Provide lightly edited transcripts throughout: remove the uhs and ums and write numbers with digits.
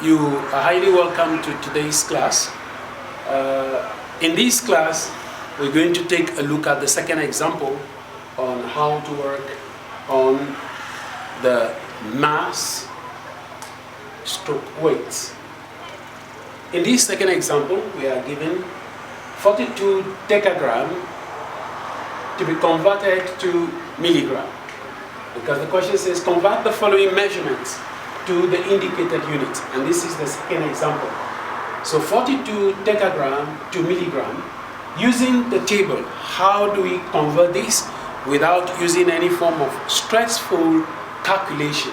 You are highly welcome to today's class. In this class, we're going to take a look at the second example on how to work on the mass stroke weights. In this second example, we are given 42 decagram to be converted to milligram, because the question says convert the following measurements to the indicated unit, and this is the second example. So 42 decagram to milligram. Using the table, how do we convert this without using any form of stressful calculation?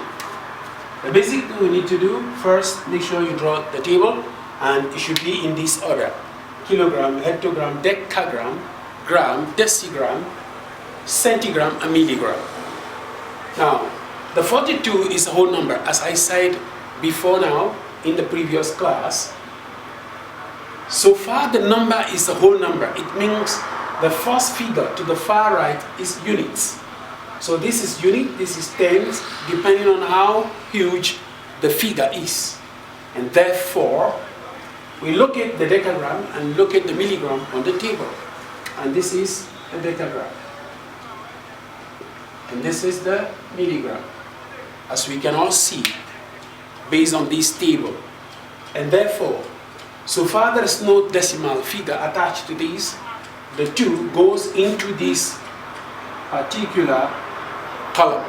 The basic thing we need to do, first make sure you draw the table, and it should be in this order: kilogram, hectogram, decagram, gram, decigram, centigram, and milligram. Now, the 42 is a whole number, as I said before now in the previous class. So far the number is a whole number. It means the first figure to the far right is units. So this is unit, this is tens, depending on how huge the figure is. And therefore, we look at the decagram and look at the milligram on the table. And this is the decagram. And this is the milligram, as we can all see, based on this table. And therefore, so far there is no decimal figure attached to this. The 2 goes into this particular column.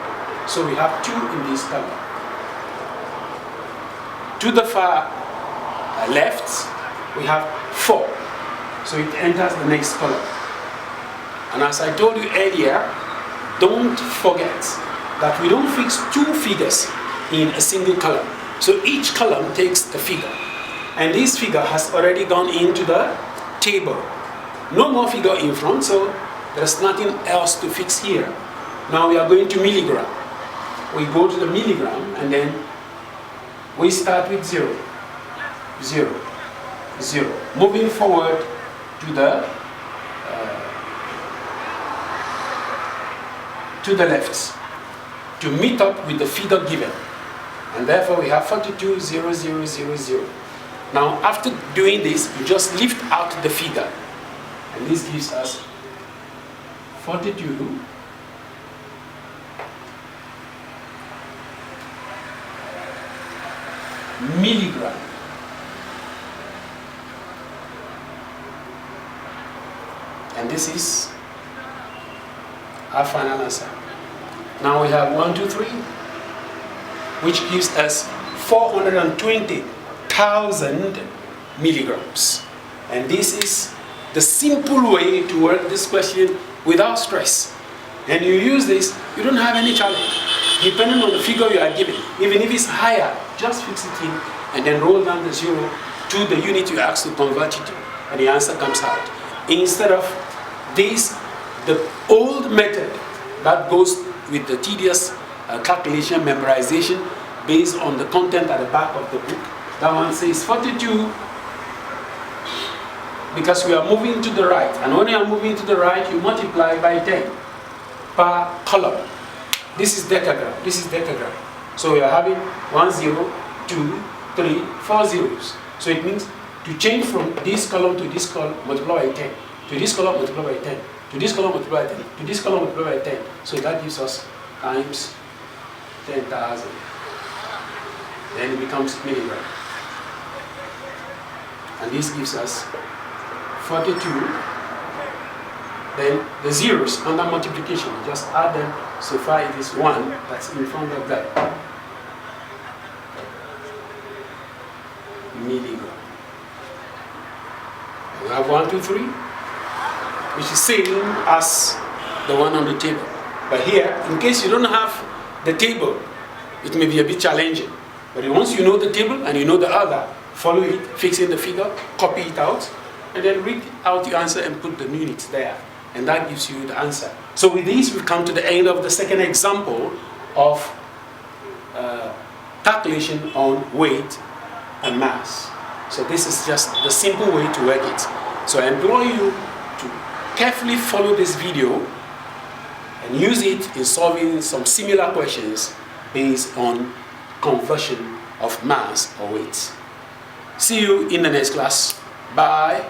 So we have 2 in this column. To the far left, we have 4. So it enters the next column. And as I told you earlier, don't forget that we don't fix 2 figures in a single column. So each column takes a figure. And this figure has already gone into the table. No more figure in front, so there's nothing else to fix here. Now we are going to milligram. We go to the milligram, and then we start with 0, 0, 0. Moving forward to the left to meet up with the figure given. And therefore we have 42, 0, 0, 0, 0. Now, after doing this, you just lift out the figure, and this gives us 42 milligram. And this is our final answer. Now we have 1, 2, 3, which gives us 420,000 milligrams. And this is the simple way to work this question without stress. And you use this, you don't have any challenge. Depending on the figure you are given, even if it's higher, just fix it in and then roll down the 0 to the unit you asked to convert it to, and the answer comes out. Instead of this, the old method that goes with the tedious calculation, memorization, based on the content at the back of the book. That one says 42, because we are moving to the right. And when you are moving to the right, you multiply by 10 per column. This is decagram. This is decagram. So we are having 1, 0, 2, 3, 4 zeros. So it means to change from this column to this column, multiply by 10. To this column, multiply by 10. To this column, multiply by 10. To this column, multiply by 10. So that gives us times 10,000. Then it becomes milligram. And this gives us 42. Then the zeros under multiplication, just add them. So far it is 1 that's in front of that. Milligram. We have 1, 2, 3, which is same as the one on the table. But here, in case you don't have the table, it may be a bit challenging. But once you know the table and you know the other, follow it, fix in the figure, copy it out, and then read out your answer and put the units there. And that gives you the answer. So with this, we've come to the end of the second example of calculation on weight and mass. So this is just the simple way to work it. So I implore you to carefully follow this video and use it in solving some similar questions based on conversion of mass or weight. See you in the next class. Bye.